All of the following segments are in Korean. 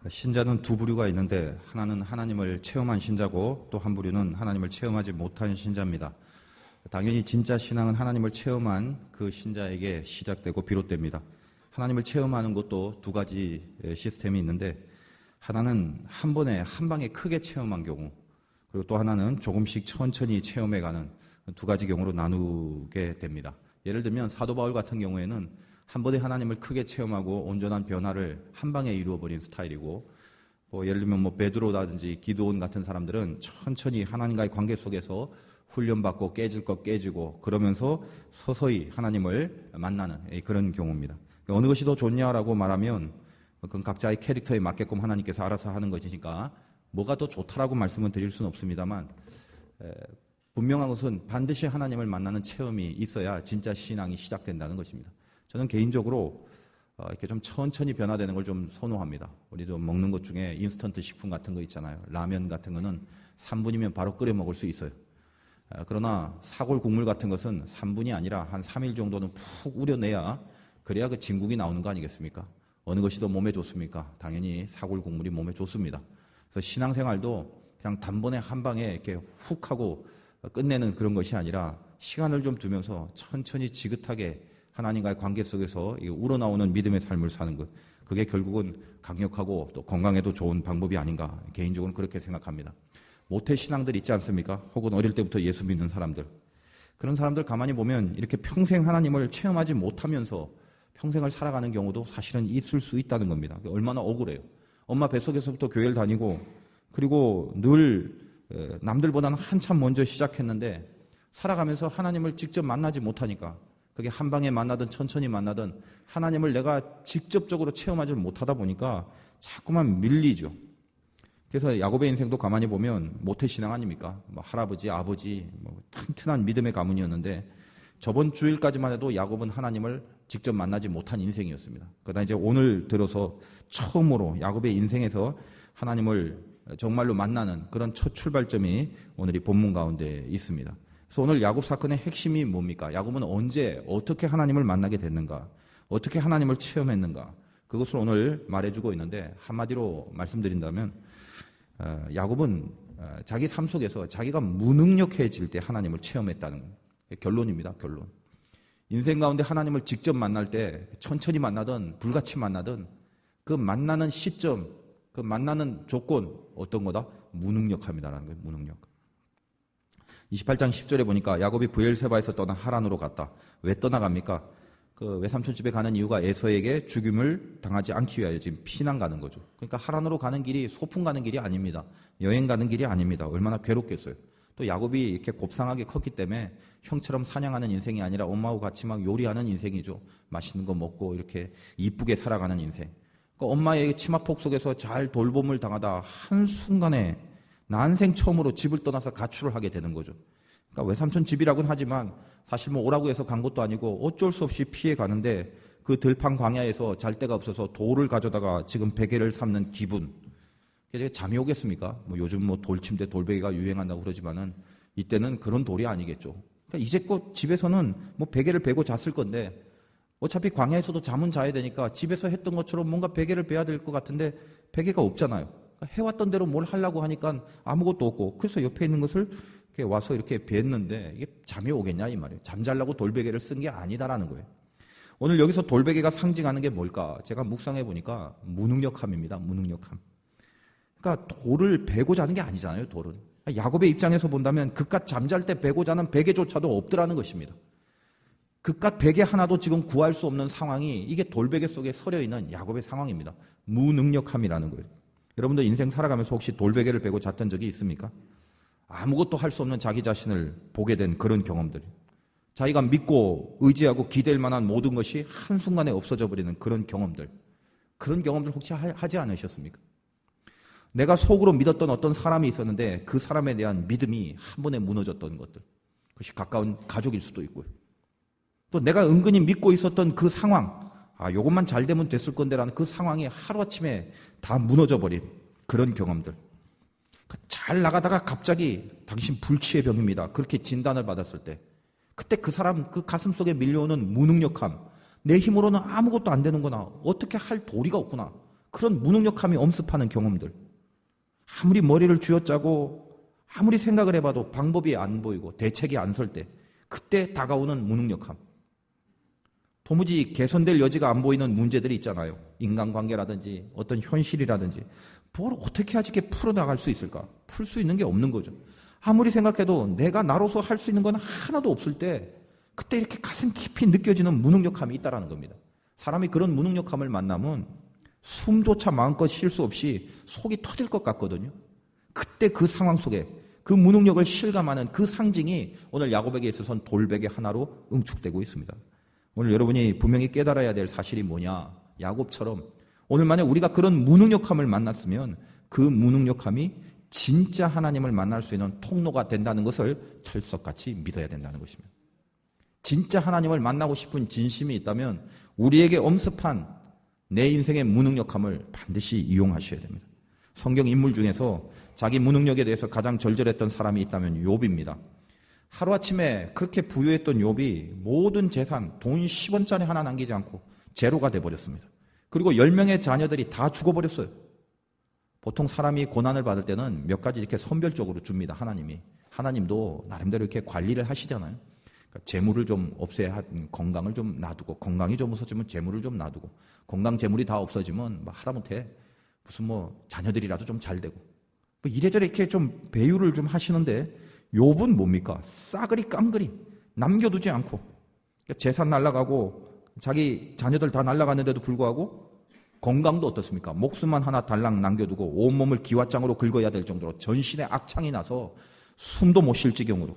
신자는 두 부류가 있는데 하나는 하나님을 체험한 신자고 또 한 부류는 하나님을 체험하지 못한 신자입니다. 당연히 진짜 신앙은 하나님을 체험한 그 신자에게 시작되고 비롯됩니다. 하나님을 체험하는 것도 두 가지 시스템이 있는데 하나는 한 번에 한 방에 크게 체험한 경우, 그리고 또 하나는 조금씩 천천히 체험해가는 두 가지 경우로 나누게 됩니다. 예를 들면 사도 바울 같은 경우에는 한 번에 하나님을 크게 체험하고 온전한 변화를 한 방에 이루어버린 스타일이고, 예를 들면 베드로라든지 기드온 같은 사람들은 천천히 하나님과의 관계 속에서 훈련받고 깨질 것 깨지고 그러면서 서서히 하나님을 만나는 그런 경우입니다. 어느 것이 더 좋냐라고 말하면 그건 각자의 캐릭터에 맞게끔 하나님께서 알아서 하는 것이니까 뭐가 더 좋다라고 말씀은 드릴 수는 없습니다만, 분명한 것은 반드시 하나님을 만나는 체험이 있어야 진짜 신앙이 시작된다는 것입니다. 저는 개인적으로 이렇게 좀 천천히 변화되는 걸 좀 선호합니다. 우리도 먹는 것 중에 인스턴트 식품 같은 거 있잖아요. 라면 같은 거는 3분이면 바로 끓여 먹을 수 있어요. 그러나 사골 국물 같은 것은 3분이 아니라 한 3일 정도는 푹 우려내야, 그래야 그 진국이 나오는 거 아니겠습니까? 어느 것이 더 몸에 좋습니까? 당연히 사골 국물이 몸에 좋습니다. 그래서 신앙생활도 그냥 단번에 한 방에 이렇게 훅 하고 끝내는 그런 것이 아니라 시간을 좀 두면서 천천히 지긋하게 하나님과의 관계 속에서 우러나오는 믿음의 삶을 사는 것, 그게 결국은 강력하고 또 건강에도 좋은 방법이 아닌가, 개인적으로는 그렇게 생각합니다. 모태 신앙들 있지 않습니까? 혹은 어릴 때부터 예수 믿는 사람들, 그런 사람들 가만히 보면 이렇게 평생 하나님을 체험하지 못하면서 평생을 살아가는 경우도 사실은 있을 수 있다는 겁니다. 얼마나 억울해요. 엄마 뱃속에서부터 교회를 다니고, 그리고 늘 남들보다는 한참 먼저 시작했는데 살아가면서 하나님을 직접 만나지 못하니까, 그게 한 방에 만나든 천천히 만나든 하나님을 내가 직접적으로 체험하지 못하다 보니까 자꾸만 밀리죠. 그래서 야곱의 인생도 가만히 보면 모태신앙 아닙니까? 할아버지, 아버지, 튼튼한 믿음의 가문이었는데 저번 주일까지만 해도 야곱은 하나님을 직접 만나지 못한 인생이었습니다. 그러다 이제 오늘 들어서 처음으로 야곱의 인생에서 하나님을 정말로 만나는 그런 첫 출발점이 오늘 이 본문 가운데 있습니다. 그래서 오늘 야곱 사건의 핵심이 뭡니까? 야곱은 언제 어떻게 하나님을 만나게 됐는가? 어떻게 하나님을 체험했는가? 그것을 오늘 말해주고 있는데, 한마디로 말씀드린다면 야곱은 자기 삶 속에서 자기가 무능력해질 때 하나님을 체험했다는 결론입니다. 결론. 인생 가운데 하나님을 직접 만날 때 천천히 만나든 불같이 만나든 그 만나는 시점, 그 만나는 조건 어떤 거다? 무능력함이다라는 거예요. 무능력. 28장 10절에 보니까 야곱이 브엘세바에서 떠나 하란으로 갔다. 왜 떠나갑니까? 그 외삼촌 집에 가는 이유가 에서에게 죽임을 당하지 않기 위하여 지금 피난 가는 거죠. 그러니까 하란으로 가는 길이 소풍 가는 길이 아닙니다. 여행 가는 길이 아닙니다. 얼마나 괴롭겠어요. 또 야곱이 이렇게 곱상하게 컸기 때문에 형처럼 사냥하는 인생이 아니라 엄마하고 같이 막 요리하는 인생이죠. 맛있는 거 먹고 이렇게 이쁘게 살아가는 인생. 그러니까 엄마의 치마폭 속에서 잘 돌봄을 당하다 한순간에 난생 처음으로 집을 떠나서 가출을 하게 되는 거죠. 그러니까 외삼촌 집이라고는 하지만 사실 오라고 해서 간 것도 아니고 어쩔 수 없이 피해 가는데, 그 들판 광야에서 잘 데가 없어서 돌을 가져다가 지금 베개를 삼는 기분. 잠이 오겠습니까? 요즘 돌침대 돌베개가 유행한다고 그러지만은 이때는 그런 돌이 아니겠죠. 그러니까 이제껏 집에서는 베개를 베고 잤을 건데 어차피 광야에서도 잠은 자야 되니까 집에서 했던 것처럼 뭔가 베개를 베야 될 것 같은데 베개가 없잖아요. 그러니까 해왔던 대로 뭘 하려고 하니까 아무것도 없고, 그래서 옆에 있는 것을 이렇게 와서 이렇게 뵀는데 이게 잠이 오겠냐 이 말이에요. 잠자려고 돌베개를 쓴 게 아니다라는 거예요. 오늘 여기서 돌베개가 상징하는 게 뭘까? 제가 묵상해 보니까 무능력함입니다. 무능력함. 그러니까 돌을 베고 자는 게 아니잖아요. 돌은. 야곱의 입장에서 본다면 그깟 잠잘 때 베고 자는 베개조차도 없더라는 것입니다. 그깟 베개 하나도 지금 구할 수 없는 상황이, 이게 돌베개 속에 서려 있는 야곱의 상황입니다. 무능력함이라는 거예요. 여러분들 인생 살아가면서 혹시 돌베개를 베고 잤던 적이 있습니까? 아무것도 할 수 없는 자기 자신을 보게 된 그런 경험들, 자기가 믿고 의지하고 기댈 만한 모든 것이 한순간에 없어져 버리는 그런 경험들, 그런 경험들 혹시 하지 않으셨습니까? 내가 속으로 믿었던 어떤 사람이 있었는데 그 사람에 대한 믿음이 한 번에 무너졌던 것들, 그것이 가까운 가족일 수도 있고요. 또 내가 은근히 믿고 있었던 그 상황, 요것만 잘 되면 됐을 건데라는 그 상황이 하루아침에 다 무너져 버린 그런 경험들. 잘 나가다가 갑자기 당신 불치의 병입니다, 그렇게 진단을 받았을 때, 그때 그 사람 그 가슴 속에 밀려오는 무능력함, 내 힘으로는 아무것도 안 되는구나, 어떻게 할 도리가 없구나, 그런 무능력함이 엄습하는 경험들. 아무리 머리를 쥐어짜고 아무리 생각을 해봐도 방법이 안 보이고 대책이 안 설 때, 그때 다가오는 무능력함. 도무지 개선될 여지가 안 보이는 문제들이 있잖아요. 인간관계라든지 어떤 현실이라든지 뭘 어떻게 하지 이렇게 풀어나갈 수 있을까? 풀 수 있는 게 없는 거죠. 아무리 생각해도 내가 나로서 할 수 있는 건 하나도 없을 때, 그때 이렇게 가슴 깊이 느껴지는 무능력함이 있다는 겁니다. 사람이 그런 무능력함을 만나면 숨조차 마음껏 쉴 수 없이 속이 터질 것 같거든요. 그때 그 상황 속에 그 무능력을 실감하는 그 상징이 오늘 야곱에게 있어서는 돌베개 하나로 응축되고 있습니다. 오늘 여러분이 분명히 깨달아야 될 사실이 뭐냐? 야곱처럼 오늘 만약 우리가 그런 무능력함을 만났으면 그 무능력함이 진짜 하나님을 만날 수 있는 통로가 된다는 것을 철석같이 믿어야 된다는 것입니다. 진짜 하나님을 만나고 싶은 진심이 있다면 우리에게 엄습한 내 인생의 무능력함을 반드시 이용하셔야 됩니다. 성경 인물 중에서 자기 무능력에 대해서 가장 절절했던 사람이 있다면 욥입니다. 하루아침에 그렇게 부유했던 욥이 모든 재산, 돈 10원짜리 하나 남기지 않고 제로가 돼버렸습니다. 그리고 10명의 자녀들이 다 죽어버렸어요. 보통 사람이 고난을 받을 때는 몇 가지 이렇게 선별적으로 줍니다. 하나님도 나름대로 이렇게 관리를 하시잖아요. 그러니까 재물을 좀 없애야 건강을 좀 놔두고, 건강이 좀 없어지면 재물을 좀 놔두고, 건강 재물이 다 없어지면 하다못해 무슨 자녀들이라도 좀 잘 되고, 이래저래 이렇게 좀 배유를 좀 하시는데, 욥은 뭡니까? 싸그리 깜그리 남겨두지 않고, 그러니까 재산 날라가고 자기 자녀들 다 날라갔는데도 불구하고 건강도 어떻습니까? 목숨만 하나 달랑 남겨두고 온몸을 기왓장으로 긁어야 될 정도로 전신에 악창이 나서 숨도 못 쉴 지경으로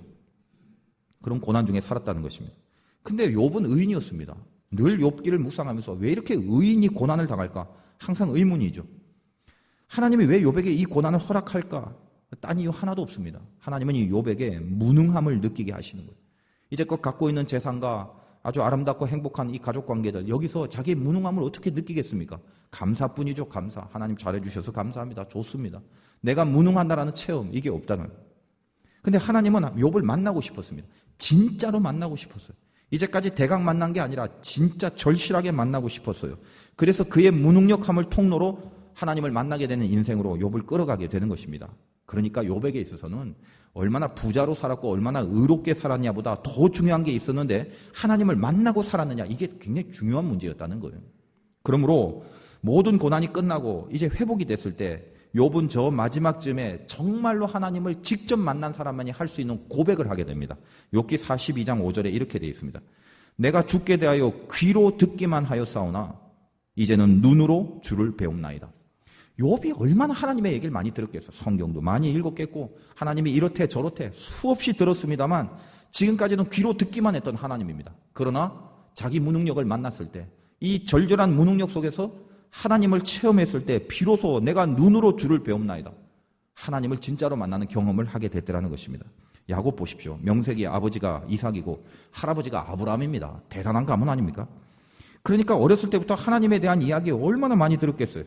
그런 고난 중에 살았다는 것입니다. 근데 욥은 의인이었습니다. 늘 욥기를 묵상하면서 왜 이렇게 의인이 고난을 당할까? 항상 의문이죠. 하나님이 왜 욥에게 이 고난을 허락할까? 딴 이유 하나도 없습니다. 하나님은 이 욥에게 무능함을 느끼게 하시는 거예요. 이제껏 갖고 있는 재산과 아주 아름답고 행복한 이 가족 관계들, 여기서 자기의 무능함을 어떻게 느끼겠습니까? 감사뿐이죠. 감사. 하나님 잘해주셔서 감사합니다. 좋습니다. 내가 무능하다라는 체험, 이게 없다는. 근데 하나님은 욥을 만나고 싶었습니다. 진짜로 만나고 싶었어요. 이제까지 대강 만난 게 아니라 진짜 절실하게 만나고 싶었어요. 그래서 그의 무능력함을 통로로 하나님을 만나게 되는 인생으로 욥을 끌어가게 되는 것입니다. 그러니까 욥에게 있어서는 얼마나 부자로 살았고 얼마나 의롭게 살았냐보다 더 중요한 게 있었는데 하나님을 만나고 살았느냐, 이게 굉장히 중요한 문제였다는 거예요. 그러므로 모든 고난이 끝나고 이제 회복이 됐을 때 욥은 저 마지막쯤에 정말로 하나님을 직접 만난 사람만이 할 수 있는 고백을 하게 됩니다. 욥기 42장 5절에 이렇게 되어 있습니다. 내가 주께 대하여 귀로 듣기만 하였사오나 이제는 눈으로 주를 배움나이다. 욥이 얼마나 하나님의 얘기를 많이 들었겠어요. 성경도 많이 읽었겠고 하나님이 이렇대 저렇대 수없이 들었습니다만 지금까지는 귀로 듣기만 했던 하나님입니다. 그러나 자기 무능력을 만났을 때, 이 절절한 무능력 속에서 하나님을 체험했을 때 비로소 내가 눈으로 주를 배움나이다. 하나님을 진짜로 만나는 경험을 하게 됐더라는 것입니다. 야곱 보십시오. 명색이 아버지가 이삭이고 할아버지가 아브라함입니다. 대단한 가문 아닙니까? 그러니까 어렸을 때부터 하나님에 대한 이야기 얼마나 많이 들었겠어요.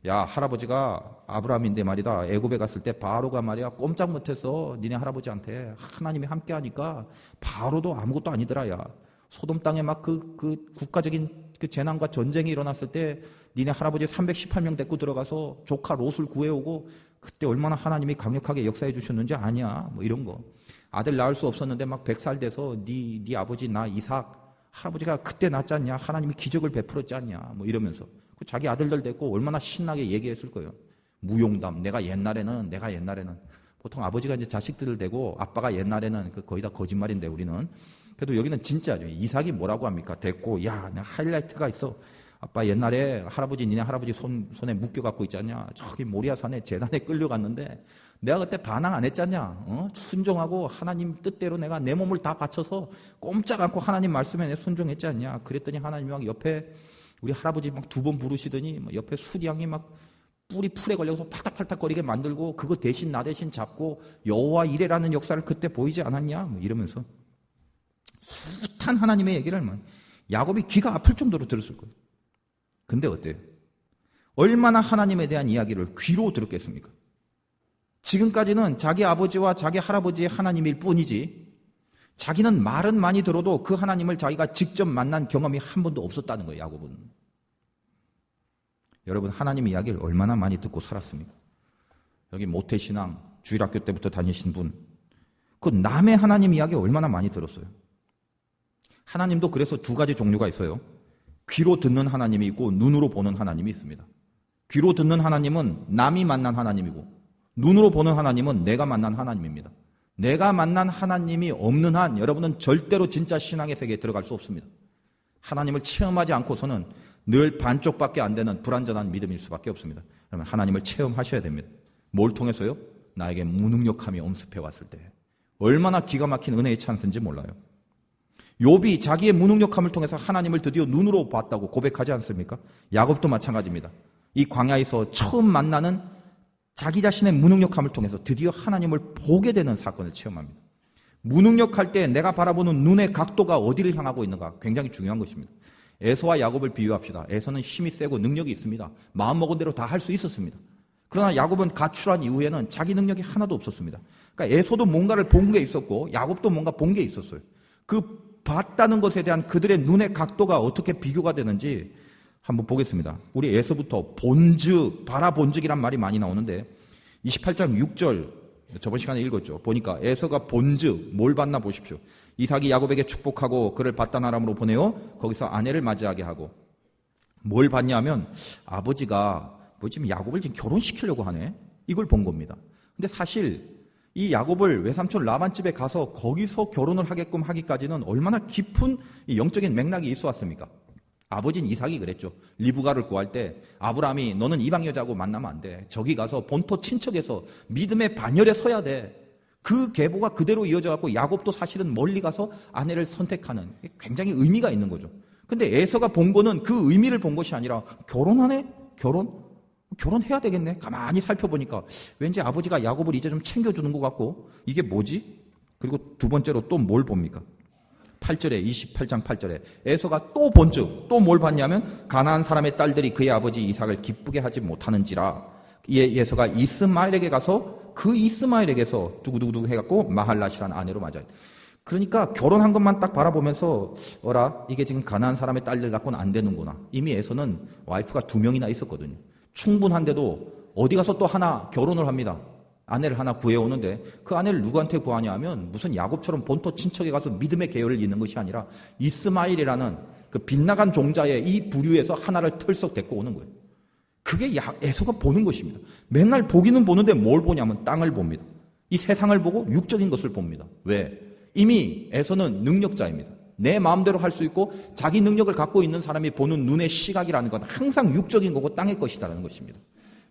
야, 할아버지가 아브라함인데 말이다, 애굽에 갔을 때 바로가 말이야 꼼짝 못해서 니네 할아버지한테 하나님이 함께하니까 바로도 아무것도 아니더라. 야, 소돔 땅에 막 그 국가적인 그 재난과 전쟁이 일어났을 때 니네 할아버지 318명 데리고 들어가서 조카 롯을 구해오고 그때 얼마나 하나님이 강력하게 역사해 주셨는지 아냐, 이런 거. 아들 낳을 수 없었는데 막 100살 돼서 네 아버지 나 이삭 할아버지가 그때 낳지 않냐, 하나님이 기적을 베풀었지 않냐, 이러면서 자기 아들들 데리고 얼마나 신나게 얘기했을 거예요. 무용담. 내가 옛날에는 보통 아버지가 이제 자식들을 대고 아빠가 옛날에는 거의 다 거짓말인데 우리는 그래도 여기는 진짜죠. 이삭이 뭐라고 합니까? 됐고, 야, 내가 하이라이트가 있어. 아빠 옛날에 니네 할아버지 손에 묶여갖고 있지 않냐? 저기 모리아산에 재단에 끌려갔는데 내가 그때 반항 안 했지 않냐? 순종하고 하나님 뜻대로 내가 내 몸을 다 바쳐서 꼼짝 않고 하나님 말씀에 내 순종했지 않냐? 그랬더니 하나님이 막 옆에 우리 할아버지 막 2번 부르시더니 옆에 수디양이 막 뿔이 풀에 걸려서 팔딱팔딱거리게 만들고 그거 대신 나 대신 잡고 여호와 이레라는 역사를 그때 보이지 않았냐? 이러면서 숱한 하나님의 얘기를 야곱이 귀가 아플 정도로 들었을 거예요. 근데 어때요? 얼마나 하나님에 대한 이야기를 귀로 들었겠습니까? 지금까지는 자기 아버지와 자기 할아버지의 하나님일 뿐이지 자기는 말은 많이 들어도 그 하나님을 자기가 직접 만난 경험이 한 번도 없었다는 거예요. 야곱은. 여러분 하나님 이야기를 얼마나 많이 듣고 살았습니까? 여기 모태신앙 주일학교 때부터 다니신 분, 그 남의 하나님 이야기 얼마나 많이 들었어요. 하나님도 그래서 두 가지 종류가 있어요. 귀로 듣는 하나님이 있고 눈으로 보는 하나님이 있습니다. 귀로 듣는 하나님은 남이 만난 하나님이고 눈으로 보는 하나님은 내가 만난 하나님입니다. 내가 만난 하나님이 없는 한 여러분은 절대로 진짜 신앙의 세계에 들어갈 수 없습니다. 하나님을 체험하지 않고서는 늘 반쪽밖에 안 되는 불완전한 믿음일 수밖에 없습니다. 그러면 하나님을 체험하셔야 됩니다. 뭘 통해서요? 나에게 무능력함이 엄습해 왔을 때 얼마나 기가 막힌 은혜의 찬스인지 몰라요. 욥이 자기의 무능력함을 통해서 하나님을 드디어 눈으로 봤다고 고백하지 않습니까? 야곱도 마찬가지입니다. 이 광야에서 처음 만나는 자기 자신의 무능력함을 통해서 드디어 하나님을 보게 되는 사건을 체험합니다. 무능력할 때 내가 바라보는 눈의 각도가 어디를 향하고 있는가 굉장히 중요한 것입니다. 에서와 야곱을 비유합시다. 에서는 힘이 세고 능력이 있습니다. 마음먹은 대로 다 할 수 있었습니다. 그러나 야곱은 가출한 이후에는 자기 능력이 하나도 없었습니다. 그러니까 에서도 뭔가를 본 게 있었고 야곱도 뭔가 본 게 있었어요. 그 봤다는 것에 대한 그들의 눈의 각도가 어떻게 비교가 되는지 한번 보겠습니다. 우리 에서부터 본즉, 바라본즉이란 말이 많이 나오는데 28장 6절 저번 시간에 읽었죠. 보니까 에서가 본즉 뭘 봤나 보십시오. 이삭이 야곱에게 축복하고 그를 밧단아람으로 보내어 거기서 아내를 맞이하게 하고 뭘 봤냐 하면 아버지가 지금 야곱을 지금 결혼시키려고 하네. 이걸 본 겁니다. 근데 사실 이 야곱을 외삼촌 라반 집에 가서 거기서 결혼을 하게끔 하기까지는 얼마나 깊은 영적인 맥락이 있어 왔습니까? 아버지는 이삭이 그랬죠. 리브가를 구할 때 아브라함이 너는 이방 여자하고 만나면 안 돼. 저기 가서 본토 친척에서 믿음의 반열에 서야 돼. 그 계보가 그대로 이어져 갖고 야곱도 사실은 멀리 가서 아내를 선택하는 굉장히 의미가 있는 거죠. 근데 에서가 본 거는 그 의미를 본 것이 아니라 결혼하네? 결혼해야 되겠네. 가만히 살펴보니까 왠지 아버지가 야곱을 이제 좀 챙겨주는 것 같고 이게 뭐지? 그리고 두 번째로 또 뭘 봅니까? 8절에 28장 8절에 에서가 또 본즉 또 뭘 봤냐면 가나안 사람의 딸들이 그의 아버지 이삭을 기쁘게 하지 못하는지라. 에서가 이스마엘에게 가서 그 이스마엘에게서 두구두구두구 해갖고 마할랏이라는 아내로 맞아요. 그러니까 결혼한 것만 딱 바라보면서 이게 지금 가나안 사람의 딸들 갖고는 안 되는구나. 이미 에서는 와이프가 2명이나 있었거든요. 충분한데도 어디 가서 또 하나 결혼을 합니다. 아내를 하나 구해오는데 그 아내를 누구한테 구하냐 하면 무슨 야곱처럼 본토 친척에 가서 믿음의 계열을 잇는 것이 아니라 이스마엘이라는 그 빗나간 종자의 이 부류에서 하나를 털썩 데리고 오는 거예요. 그게 에서가 보는 것입니다. 맨날 보기는 보는데 뭘 보냐면 땅을 봅니다. 이 세상을 보고 육적인 것을 봅니다. 왜? 이미 에서는 능력자입니다. 내 마음대로 할 수 있고 자기 능력을 갖고 있는 사람이 보는 눈의 시각이라는 건 항상 육적인 거고 땅의 것이다라는 것입니다.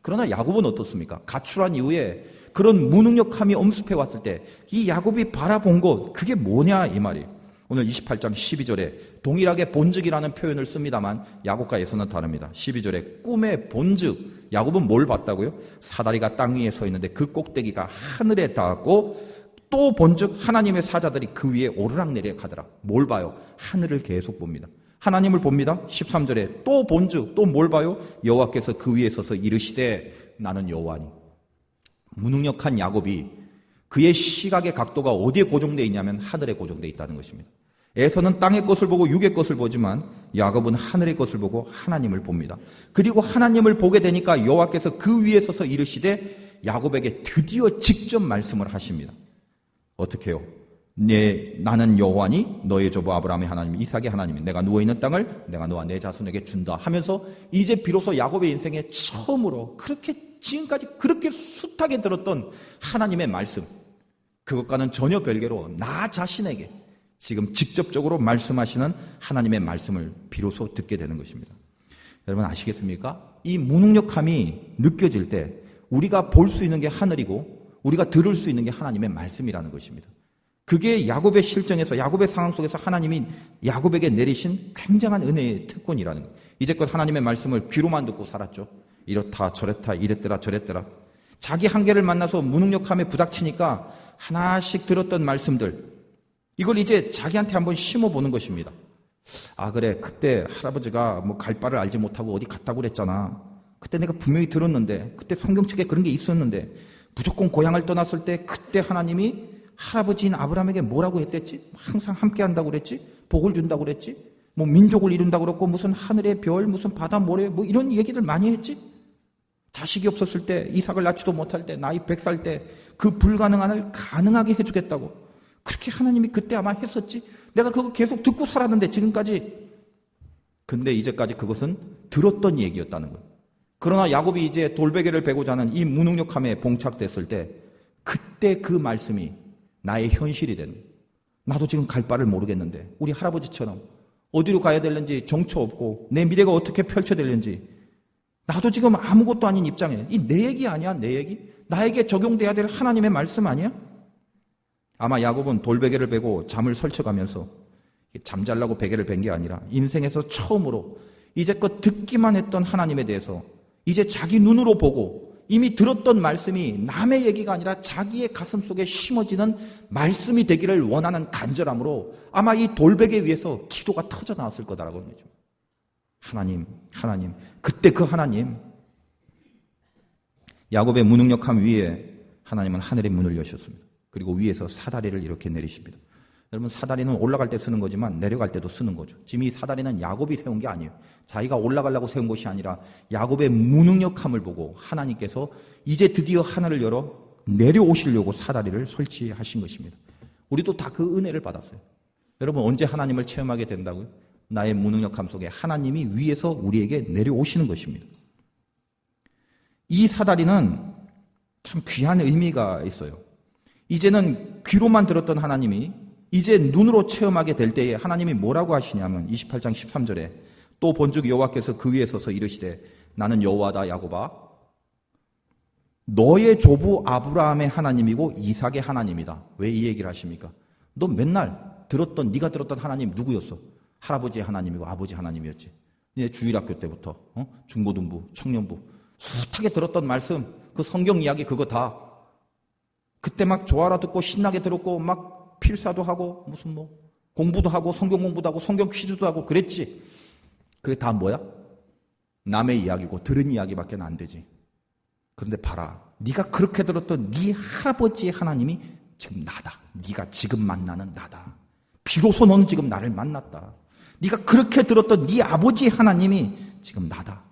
그러나 야곱은 어떻습니까? 가출한 이후에 그런 무능력함이 엄습해 왔을 때 이 야곱이 바라본 것 그게 뭐냐 이 말이에요. 오늘 28장 12절에 동일하게 본즉이라는 표현을 씁니다만 야곱과 에서는 다릅니다. 12절에 꿈의 본즉 야곱은 뭘 봤다고요? 사다리가 땅 위에 서 있는데 그 꼭대기가 하늘에 닿았고 또 본즉 하나님의 사자들이 그 위에 오르락내리락 하더라. 뭘 봐요? 하늘을 계속 봅니다. 하나님을 봅니다. 13절에 또 본즉 또 뭘 봐요? 여호와께서 그 위에 서서 이르시되 나는 여호와니. 무능력한 야곱이 그의 시각의 각도가 어디에 고정되어 있냐면 하늘에 고정되어 있다는 것입니다. 에서는 땅의 것을 보고 육의 것을 보지만 야곱은 하늘의 것을 보고 하나님을 봅니다. 그리고 하나님을 보게 되니까 여호와께서 그 위에 서서 이르시되 야곱에게 드디어 직접 말씀을 하십니다. 어떻게 해요? 나는 여호와니 너의 조부 아브라함의 하나님 이삭의 하나님이 내가 누워있는 땅을 내가 너와 내 자손에게 준다 하면서 이제 비로소 야곱의 인생에 처음으로 그렇게 지금까지 그렇게 숱하게 들었던 하나님의 말씀 그것과는 전혀 별개로 나 자신에게 지금 직접적으로 말씀하시는 하나님의 말씀을 비로소 듣게 되는 것입니다. 여러분 아시겠습니까? 이 무능력함이 느껴질 때 우리가 볼 수 있는 게 하늘이고 우리가 들을 수 있는 게 하나님의 말씀이라는 것입니다. 그게 야곱의 실정에서 야곱의 상황 속에서 하나님이 야곱에게 내리신 굉장한 은혜의 특권이라는 거예요. 이제껏 하나님의 말씀을 귀로만 듣고 살았죠. 이렇다 저렇다 이랬더라 저랬더라. 자기 한계를 만나서 무능력함에 부닥치니까 하나씩 들었던 말씀들 이걸 이제 자기한테 한번 심어보는 것입니다. 아 그래 그때 할아버지가 뭐 갈 바를 알지 못하고 어디 갔다고 그랬잖아. 그때 내가 분명히 들었는데 그때 성경책에 그런 게 있었는데 무조건 고향을 떠났을 때 그때 하나님이 할아버지인 아브라함에게 뭐라고 했댔지? 항상 함께 한다고 그랬지? 복을 준다고 그랬지? 뭐 민족을 이룬다 그랬고 무슨 하늘의 별, 무슨 바다 모래 뭐 이런 얘기들 많이 했지. 자식이 없었을 때, 이삭을 낳지도 못할 때, 나이 100살 때 그 불가능한을 가능하게 해주겠다고. 그렇게 하나님이 그때 아마 했었지. 내가 그거 계속 듣고 살았는데 지금까지. 근데 이제까지 그것은 들었던 얘기였다는 거예요. 그러나 야곱이 이제 돌베개를 베고자 하는 이 무능력함에 봉착됐을 때 그때 그 말씀이 나의 현실이 되는 거예요. 나도 지금 갈 바를 모르겠는데 우리 할아버지처럼 어디로 가야 되는지 정처 없고 내 미래가 어떻게 펼쳐질는지 나도 지금 아무것도 아닌 입장에 이 내 얘기 아니야? 내 얘기? 나에게 적용돼야 될 하나님의 말씀 아니야? 아마 야곱은 돌베개를 베고 잠을 설쳐가면서 잠잘라고 베개를 벤 게 아니라 인생에서 처음으로 이제껏 듣기만 했던 하나님에 대해서 이제 자기 눈으로 보고 이미 들었던 말씀이 남의 얘기가 아니라 자기의 가슴 속에 심어지는 말씀이 되기를 원하는 간절함으로 아마 이 돌베개 위에서 기도가 터져 나왔을 거다라고 하는 거죠. 하나님, 하나님. 그때 그 하나님, 야곱의 무능력함 위에 하나님은 하늘의 문을 여셨습니다. 그리고 위에서 사다리를 이렇게 내리십니다. 여러분, 사다리는 올라갈 때 쓰는 거지만 내려갈 때도 쓰는 거죠. 지금 이 사다리는 야곱이 세운 게 아니에요. 자기가 올라가려고 세운 것이 아니라 야곱의 무능력함을 보고 하나님께서 이제 드디어 하늘을 열어 내려오시려고 사다리를 설치하신 것입니다. 우리도 다 그 은혜를 받았어요. 여러분, 언제 하나님을 체험하게 된다고요? 나의 무능력함 속에 하나님이 위에서 우리에게 내려오시는 것입니다. 이 사다리는 참 귀한 의미가 있어요. 이제는 귀로만 들었던 하나님이 이제 눈으로 체험하게 될 때에 하나님이 뭐라고 하시냐면 28장 13절에 또 본즉 여호와께서 그 위에 서서 이르시되 나는 여호와다 야곱아 너의 조부 아브라함의 하나님이고 이삭의 하나님이다. 왜 이 얘기를 하십니까? 너 맨날 들었던 네가 들었던 하나님 누구였어? 할아버지의 하나님이고 아버지 하나님이었지. 주일학교 때부터 중고등부, 청년부 숱하게 들었던 말씀 그 성경 이야기 그거 다 그때 막 좋아라 듣고 신나게 들었고 막 필사도 하고 무슨 뭐 공부도 하고 성경 공부도 하고 성경 퀴즈도 하고 그랬지. 그게 다 뭐야? 남의 이야기고 들은 이야기밖에 안 되지. 그런데 봐라. 네가 그렇게 들었던 네 할아버지의 하나님이 지금 나다. 네가 지금 만나는 나다. 비로소 너는 지금 나를 만났다. 네가 그렇게 들었던 네 아버지의 하나님이 지금 나다.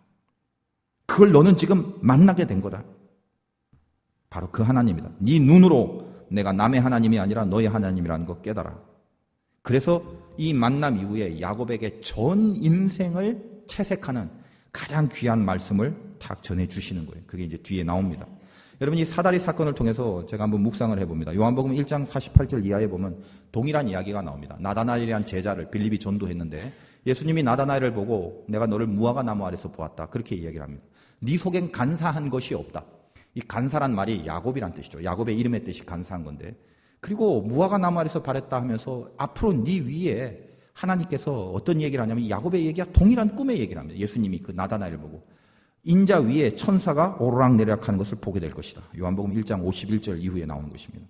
그걸 너는 지금 만나게 된 거다. 바로 그 하나님이다. 네 눈으로 내가 남의 하나님이 아니라 너의 하나님이라는 거 깨달아. 그래서 이 만남 이후에 야곱에게 전 인생을 채색하는 가장 귀한 말씀을 딱 전해주시는 거예요. 그게 이제 뒤에 나옵니다. 여러분, 이 사다리 사건을 통해서 제가 한번 묵상을 해봅니다. 요한복음 1장 48절 이하에 보면 동일한 이야기가 나옵니다. 나다나엘이라는 제자를 빌립이 전도했는데 예수님이 나다나엘을 보고 내가 너를 무화과 나무 아래서 보았다. 그렇게 이야기를 합니다. 네 속엔 간사한 것이 없다. 이 간사란 말이 야곱이란 뜻이죠. 야곱의 이름의 뜻이 간사한 건데. 그리고 무화과 나무 아래서 바랬다 하면서 앞으로 네 위에 하나님께서 어떤 얘기를 하냐면 야곱의 얘기가 동일한 꿈의 얘기를 합니다. 예수님이 그 나다나엘을 보고 인자 위에 천사가 오르락내리락 하는 것을 보게 될 것이다. 요한복음 1장 51절 이후에 나오는 것입니다.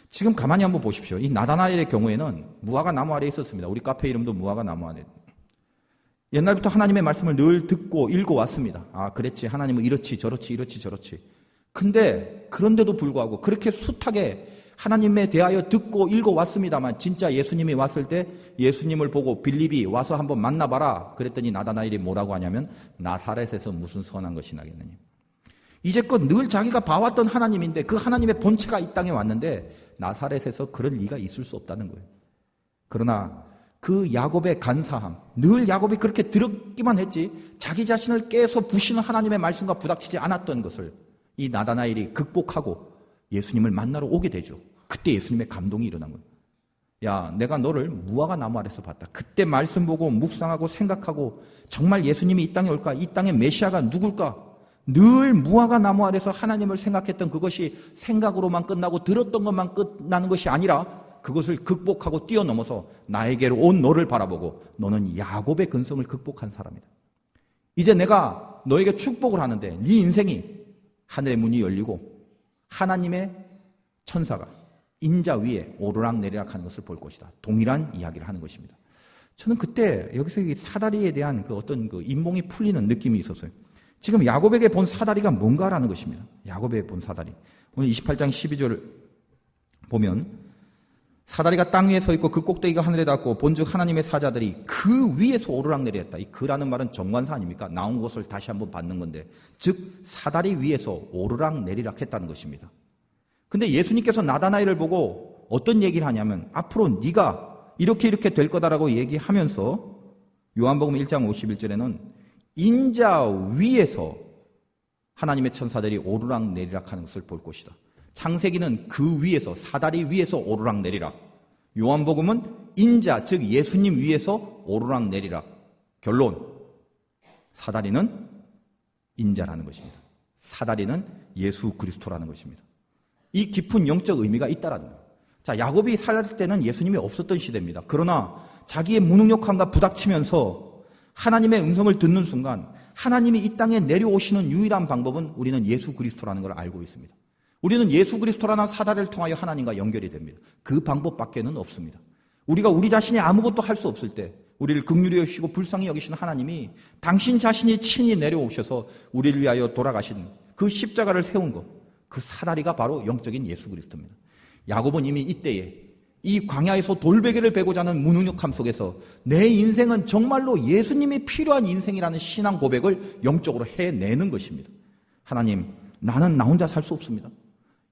지금 가만히 한번 보십시오. 이 나다나엘의 경우에는 무화과 나무 아래에 있었습니다. 우리 카페 이름도 무화과 나무 아래. 옛날부터 하나님의 말씀을 늘 듣고 읽어왔습니다. 아, 그랬지. 하나님은 이렇지 저렇지 이렇지 저렇지. 근데 그런데도 불구하고 그렇게 숱하게 하나님에 대하여 듣고 읽어왔습니다만 진짜 예수님이 왔을 때 예수님을 보고 빌립이 와서 한번 만나봐라. 그랬더니 나다나엘이 뭐라고 하냐면 나사렛에서 무슨 선한 것이 나겠느냐. 이제껏 늘 자기가 봐왔던 하나님인데 그 하나님의 본체가 이 땅에 왔는데 나사렛에서 그럴 리가 있을 수 없다는 거예요. 그러나 그 야곱의 간사함, 늘 야곱이 그렇게 들었기만 했지 자기 자신을 깨서 부시는 하나님의 말씀과 부닥치지 않았던 것을 이 나다나엘이 극복하고 예수님을 만나러 오게 되죠. 그때 예수님의 감동이 일어난 거예요. 야, 내가 너를 무화과 나무 아래서 봤다. 그때 말씀 보고 묵상하고 생각하고 정말 예수님이 이 땅에 올까? 이 땅의 메시아가 누굴까? 늘 무화과 나무 아래서 하나님을 생각했던 그것이 생각으로만 끝나고 들었던 것만 끝나는 것이 아니라 그것을 극복하고 뛰어넘어서 나에게로 온 너를 바라보고 너는 야곱의 근성을 극복한 사람이다. 이제 내가 너에게 축복을 하는데 네 인생이 하늘의 문이 열리고 하나님의 천사가 인자 위에 오르락내리락 하는 것을 볼 것이다. 동일한 이야기를 하는 것입니다. 저는 그때 여기서 이 사다리에 대한 그 어떤 그 인몽이 풀리는 느낌이 있었어요. 지금 야곱에게 본 사다리가 뭔가라는 것입니다. 야곱에게 본 사다리. 오늘 28장 12절을 보면 사다리가 땅 위에 서 있고 그 꼭대기가 하늘에 닿고 본즉 하나님의 사자들이 그 위에서 오르락내리했다. 이 그라는 말은 정관사 아닙니까? 나온 것을 다시 한번 받는 건데, 즉 사다리 위에서 오르락내리락 했다는 것입니다. 근데 예수님께서 나다나엘을 보고 어떤 얘기를 하냐면 앞으로 네가 이렇게 될 거다라고 얘기하면서 요한복음 1장 51절에는 인자 위에서 하나님의 천사들이 오르락내리락 하는 것을 볼 것이다. 창세기는 그 위에서, 사다리 위에서 오르락내리락. 요한복음은 인자, 즉 예수님 위에서 오르락내리락. 결론, 사다리는 인자라는 것입니다. 사다리는 예수 그리스도라는 것입니다. 이 깊은 영적 의미가 있다라는 거예요. 자, 야곱이 살았을 때는 예수님이 없었던 시대입니다. 그러나 자기의 무능력함과 부닥치면서 하나님의 음성을 듣는 순간 하나님이 이 땅에 내려오시는 유일한 방법은 우리는 예수 그리스도라는 걸 알고 있습니다. 우리는 예수 그리스도라는 사다리를 통하여 하나님과 연결이 됩니다. 그 방법밖에는 없습니다. 우리가 우리 자신이 아무것도 할 수 없을 때 우리를 긍휼히 여기시고 불쌍히 여기시는 하나님이 당신 자신이 친히 내려오셔서 우리를 위하여 돌아가신 그 십자가를 세운 것, 그 사다리가 바로 영적인 예수 그리스도입니다. 야곱은 이미 이때에 이 광야에서 돌베개를 베고자 하는 무능력함 속에서 내 인생은 정말로 예수님이 필요한 인생이라는 신앙 고백을 영적으로 해내는 것입니다. 하나님, 나는 나 혼자 살 수 없습니다.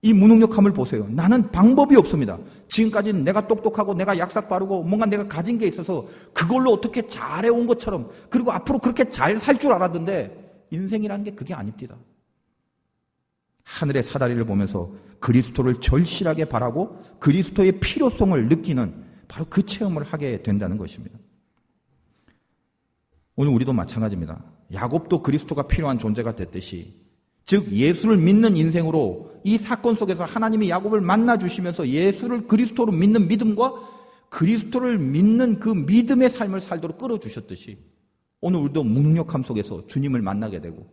이 무능력함을 보세요. 나는 방법이 없습니다. 지금까지는 내가 똑똑하고 내가 약삭 빠르고 뭔가 내가 가진 게 있어서 그걸로 어떻게 잘해온 것처럼, 그리고 앞으로 그렇게 잘 살 줄 알았는데 인생이라는 게 그게 아닙니다. 하늘의 사다리를 보면서 그리스도를 절실하게 바라고 그리스도의 필요성을 느끼는 바로 그 체험을 하게 된다는 것입니다. 오늘 우리도 마찬가지입니다. 야곱도 그리스도가 필요한 존재가 됐듯이, 즉 예수를 믿는 인생으로 이 사건 속에서 하나님이 야곱을 만나주시면서 예수를 그리스도로 믿는 믿음과 그리스도를 믿는 그 믿음의 삶을 살도록 끌어주셨듯이 오늘 우리도 무능력함 속에서 주님을 만나게 되고,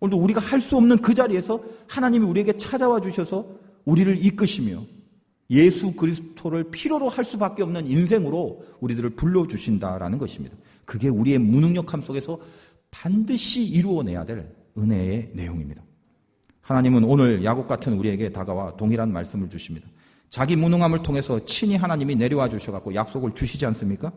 오늘도 우리가 할 수 없는 그 자리에서 하나님이 우리에게 찾아와 주셔서 우리를 이끄시며 예수 그리스도를 필요로 할 수밖에 없는 인생으로 우리들을 불러주신다라는 것입니다. 그게 우리의 무능력함 속에서 반드시 이루어내야 될 은혜의 내용입니다. 하나님은 오늘 야곱 같은 우리에게 다가와 동일한 말씀을 주십니다. 자기 무능함을 통해서 친히 하나님이 내려와 주셔갖고 약속을 주시지 않습니까?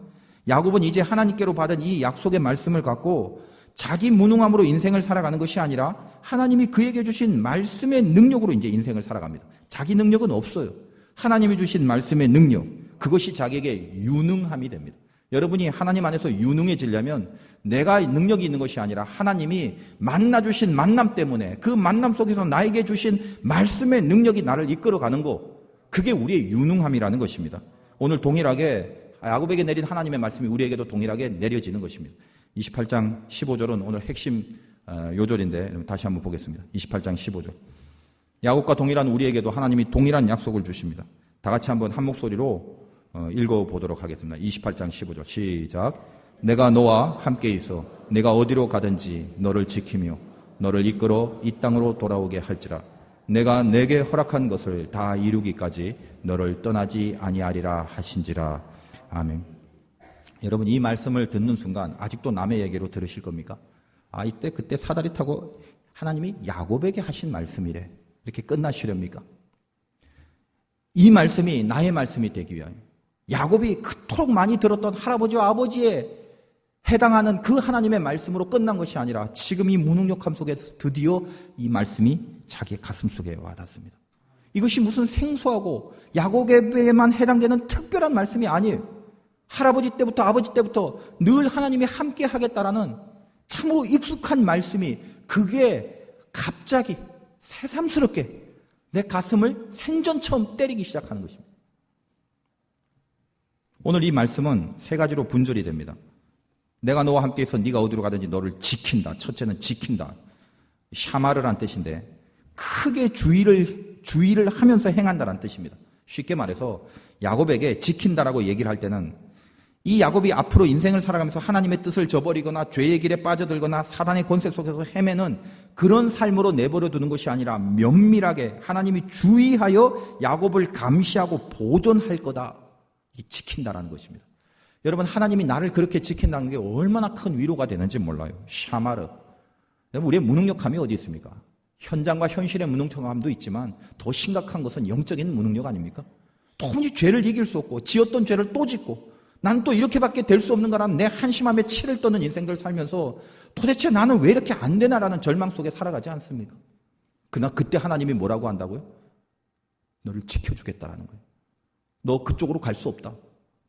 야곱은 이제 하나님께로 받은 이 약속의 말씀을 갖고 자기 무능함으로 인생을 살아가는 것이 아니라 하나님이 그에게 주신 말씀의 능력으로 이제 인생을 살아갑니다. 자기 능력은 없어요. 하나님이 주신 말씀의 능력, 그것이 자기에게 유능함이 됩니다. 여러분이 하나님 안에서 유능해지려면 내가 능력이 있는 것이 아니라 하나님이 만나주신 만남 때문에 그 만남 속에서 나에게 주신 말씀의 능력이 나를 이끌어가는 것, 그게 우리의 유능함이라는 것입니다. 오늘 동일하게 야곱에게 내린 하나님의 말씀이 우리에게도 동일하게 내려지는 것입니다. 28장 15절은 오늘 핵심 요절인데 다시 한번 보겠습니다. 28장 15절. 야곱과 동일한 우리에게도 하나님이 동일한 약속을 주십니다. 다 같이 한번 한 목소리로 읽어보도록 하겠습니다. 28장 15절 시작. 내가 너와 함께 있어 내가 어디로 가든지 너를 지키며 너를 이끌어 이 땅으로 돌아오게 할지라. 내가 내게 허락한 것을 다 이루기까지 너를 떠나지 아니하리라 하신지라. 아멘. 여러분, 이 말씀을 듣는 순간 아직도 남의 얘기로 들으실 겁니까? 아, 이때 그때 사다리 타고 하나님이 야곱에게 하신 말씀이래, 이렇게 끝나시렵니까? 이 말씀이 나의 말씀이 되기 위하여 야곱이 그토록 많이 들었던 할아버지와 아버지에 해당하는 그 하나님의 말씀으로 끝난 것이 아니라 지금 이 무능력함 속에서 드디어 이 말씀이 자기의 가슴 속에 와닿습니다. 이것이 무슨 생소하고 야곱에게만 해당되는 특별한 말씀이 아니에요. 할아버지 때부터 아버지 때부터 늘 하나님이 함께 하겠다라는 참으로 익숙한 말씀이 그게 갑자기 새삼스럽게 내 가슴을 생전처럼 때리기 시작하는 것입니다. 오늘 이 말씀은 세 가지로 분절이 됩니다. 내가 너와 함께 있어 네가 어디로 가든지 너를 지킨다. 첫째는 지킨다. 샤마르란 뜻인데 크게 주의를 하면서 행한다는 뜻입니다. 쉽게 말해서 야곱에게 지킨다라고 얘기를 할 때는 이 야곱이 앞으로 인생을 살아가면서 하나님의 뜻을 저버리거나 죄의 길에 빠져들거나 사단의 권세 속에서 헤매는 그런 삶으로 내버려 두는 것이 아니라 면밀하게 하나님이 주의하여 야곱을 감시하고 보존할 거다. 이 지킨다라는 것입니다. 여러분, 하나님이 나를 그렇게 지킨다는 게 얼마나 큰 위로가 되는지 몰라요. 샤마르. 여러분, 우리의 무능력함이 어디 있습니까? 현장과 현실의 무능력함도 있지만 더 심각한 것은 영적인 무능력 아닙니까? 도무지 죄를 이길 수 없고 지었던 죄를 또 짓고 나는 또 이렇게밖에 될 수 없는가라는 내 한심함에 치를 떠는 인생들 살면서 도대체 나는 왜 이렇게 안 되나라는 절망 속에 살아가지 않습니까? 그러나 그때 하나님이 뭐라고 한다고요? 너를 지켜주겠다라는 거예요. 너 그쪽으로 갈 수 없다.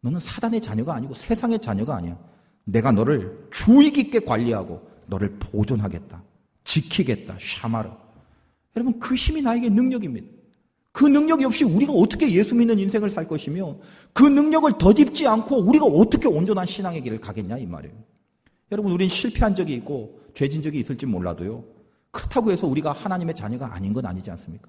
너는 사단의 자녀가 아니고 세상의 자녀가 아니야. 내가 너를 주의 깊게 관리하고 너를 보존하겠다. 지키겠다. 샤마르. 여러분, 그 힘이 나에게 능력입니다. 그 능력이 없이 우리가 어떻게 예수 믿는 인생을 살 것이며 그 능력을 덧입지 않고 우리가 어떻게 온전한 신앙의 길을 가겠냐 이 말이에요. 여러분, 우린 실패한 적이 있고 죄진 적이 있을지 몰라도요. 그렇다고 해서 우리가 하나님의 자녀가 아닌 건 아니지 않습니까?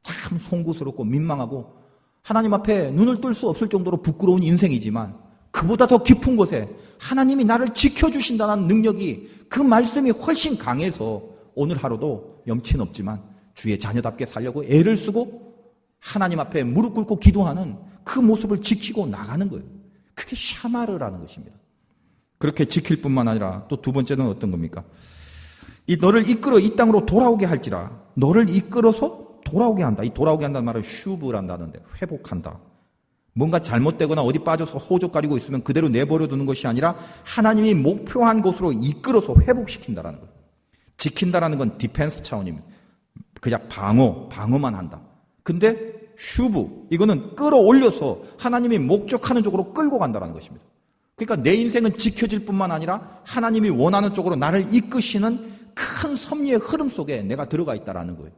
참 송구스럽고 민망하고 하나님 앞에 눈을 뜰 수 없을 정도로 부끄러운 인생이지만 그보다 더 깊은 곳에 하나님이 나를 지켜주신다는 능력이 그 말씀이 훨씬 강해서 오늘 하루도 염치는 없지만 주의 자녀답게 살려고 애를 쓰고 하나님 앞에 무릎 꿇고 기도하는 그 모습을 지키고 나가는 거예요. 그게 샤마르라는 것입니다. 그렇게 지킬 뿐만 아니라 또 두 번째는 어떤 겁니까? 이 너를 이끌어 이 땅으로 돌아오게 할지라. 너를 이끌어서 돌아오게 한다. 이 돌아오게 한다는 말은 슈브란다는데 회복한다. 뭔가 잘못되거나 어디 빠져서 호적거리고 있으면 그대로 내버려 두는 것이 아니라 하나님이 목표한 곳으로 이끌어서 회복시킨다라는 거예요. 지킨다라는 건 디펜스 차원입니다. 그냥 방어만 한다. 근데 슈브, 이거는 끌어올려서 하나님이 목적하는 쪽으로 끌고 간다는 것입니다. 그러니까 내 인생은 지켜질 뿐만 아니라 하나님이 원하는 쪽으로 나를 이끄시는 큰 섭리의 흐름 속에 내가 들어가 있다는 거예요.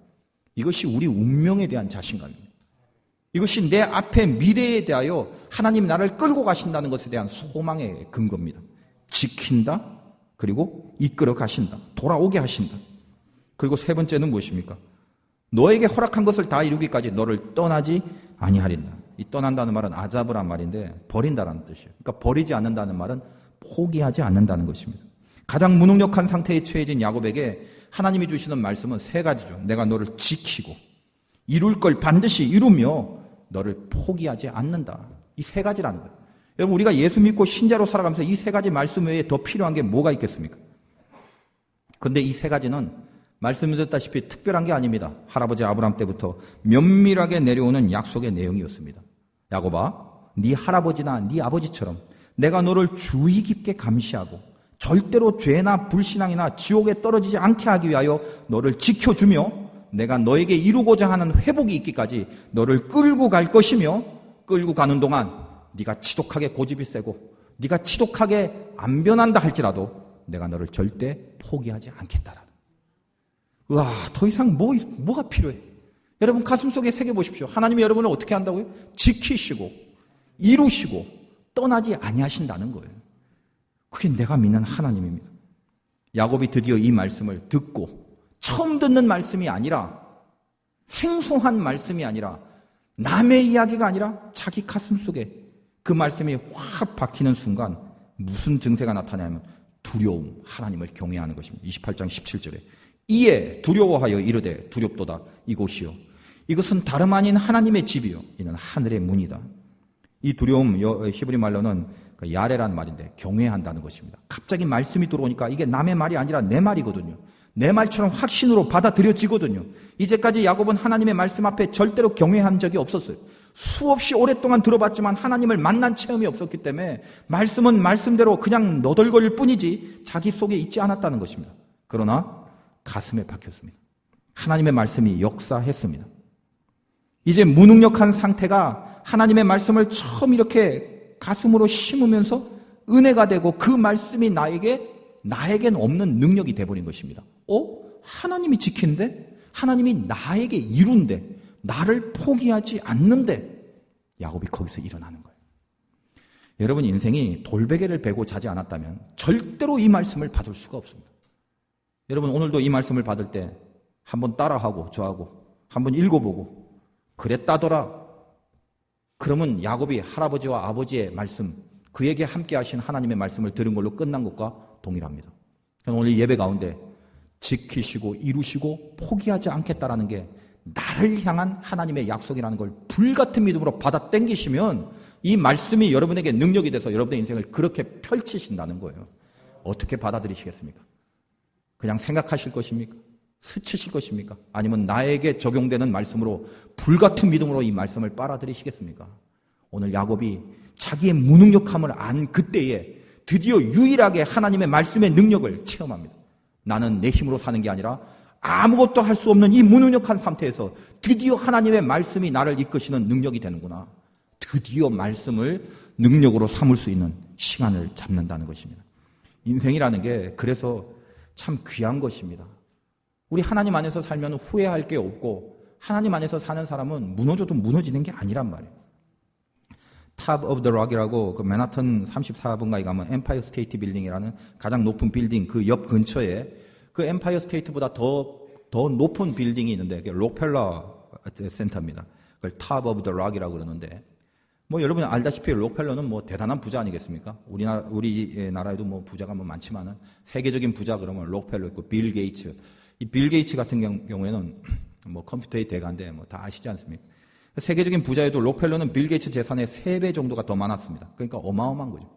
이것이 우리 운명에 대한 자신감입니다. 이것이 내 앞의 미래에 대하여 하나님이 나를 끌고 가신다는 것에 대한 소망의 근거입니다. 지킨다, 그리고 이끌어 가신다, 돌아오게 하신다. 그리고 세 번째는 무엇입니까? 너에게 허락한 것을 다 이루기까지 너를 떠나지 아니하린다. 이 떠난다는 말은 아자브란 말인데 버린다라는 뜻이에요. 그러니까 버리지 않는다는 말은 포기하지 않는다는 것입니다. 가장 무능력한 상태에 처해진 야곱에게 하나님이 주시는 말씀은 세 가지죠. 내가 너를 지키고 이룰 걸 반드시 이루며 너를 포기하지 않는다. 이 세 가지라는 거예요. 여러분, 우리가 예수 믿고 신자로 살아가면서 이 세 가지 말씀 외에 더 필요한 게 뭐가 있겠습니까? 그런데 이 세 가지는 말씀드렸다시피 특별한 게 아닙니다. 할아버지 아브라함 때부터 면밀하게 내려오는 약속의 내용이었습니다. 야곱아, 네 할아버지나 네 아버지처럼 내가 너를 주의 깊게 감시하고 절대로 죄나 불신앙이나 지옥에 떨어지지 않게 하기 위하여 너를 지켜주며 내가 너에게 이루고자 하는 회복이 있기까지 너를 끌고 갈 것이며 끌고 가는 동안 네가 지독하게 고집이 세고 네가 지독하게 안 변한다 할지라도 내가 너를 절대 포기하지 않겠다라는. 와, 더 이상 뭐가 필요해? 여러분 가슴속에 새겨보십시오. 하나님이 여러분을 어떻게 한다고요? 지키시고 이루시고 떠나지 아니하신다는 거예요. 그게 내가 믿는 하나님입니다. 야곱이 드디어 이 말씀을 듣고 처음 듣는 말씀이 아니라 생소한 말씀이 아니라 남의 이야기가 아니라 자기 가슴 속에 그 말씀이 확 박히는 순간 무슨 증세가 나타나냐면 두려움, 하나님을 경외하는 것입니다. 28장 17절에 이에 두려워하여 이르되 두렵도다 이곳이요 이것은 다름 아닌 하나님의 집이요 이는 하늘의 문이다. 이 두려움 히브리 말로는 야레란 말인데 경외한다는 것입니다. 갑자기 말씀이 들어오니까 이게 남의 말이 아니라 내 말이거든요. 내 말처럼 확신으로 받아들여지거든요. 이제까지 야곱은 하나님의 말씀 앞에 절대로 경외한 적이 없었어요. 수없이 오랫동안 들어봤지만 하나님을 만난 체험이 없었기 때문에 말씀은 말씀대로 그냥 너덜거릴 뿐이지 자기 속에 있지 않았다는 것입니다. 그러나 가슴에 박혔습니다. 하나님의 말씀이 역사했습니다. 이제 무능력한 상태가 하나님의 말씀을 처음 이렇게 가슴으로 심으면서 은혜가 되고 그 말씀이 나에겐 없는 능력이 돼버린 것입니다. 하나님이 지킨데? 하나님이 나에게 이룬데? 나를 포기하지 않는데? 야곱이 거기서 일어나는 거예요. 여러분 인생이 돌베개를 베고 자지 않았다면 절대로 이 말씀을 받을 수가 없습니다. 여러분 오늘도 이 말씀을 받을 때 한번 따라하고 저하고 한번 읽어보고 그랬다더라. 그러면 야곱이 할아버지와 아버지의 말씀, 그에게 함께 하신 하나님의 말씀을 들은 걸로 끝난 것과 동일합니다. 오늘 예배 가운데 지키시고 이루시고 포기하지 않겠다라는 게 나를 향한 하나님의 약속이라는 걸 불같은 믿음으로 받아 당기시면 이 말씀이 여러분에게 능력이 돼서 여러분의 인생을 그렇게 펼치신다는 거예요. 어떻게 받아들이시겠습니까? 그냥 생각하실 것입니까? 스치실 것입니까? 아니면 나에게 적용되는 말씀으로 불같은 믿음으로 이 말씀을 빨아들이시겠습니까? 오늘 야곱이 자기의 무능력함을 안 그때에 드디어 유일하게 하나님의 말씀의 능력을 체험합니다. 나는 내 힘으로 사는 게 아니라 아무것도 할 수 없는 이 무능력한 상태에서 드디어 하나님의 말씀이 나를 이끄시는 능력이 되는구나. 드디어 말씀을 능력으로 삼을 수 있는 시간을 잡는다는 것입니다. 인생이라는 게 그래서 참 귀한 것입니다. 우리 하나님 안에서 살면 후회할 게 없고 하나님 안에서 사는 사람은 무너져도 무너지는 게 아니란 말이에요. Top of the Rock이라고 그 맨하튼 34번가에 가면 엠파이어 스테이트 빌딩이라는 가장 높은 빌딩 그 옆 근처에 그 엠파이어 스테이트보다 더 높은 빌딩이 있는데 그게 록펠러 센터입니다. 그걸 Top of the Rock이라고 그러는데 뭐 여러분이 알다시피 록펠러는 뭐 대단한 부자 아니겠습니까? 우리 나라에도 뭐 부자가 뭐 많지만은 세계적인 부자 그러면 록펠러 있고 빌 게이츠. 이 빌 게이츠 같은 경우에는 뭐 컴퓨터의 대가인데 뭐 다 아시지 않습니까? 세계적인 부자에도 록펠러는 빌 게이츠 재산의 3배 정도가 더 많았습니다. 그러니까 어마어마한 거죠.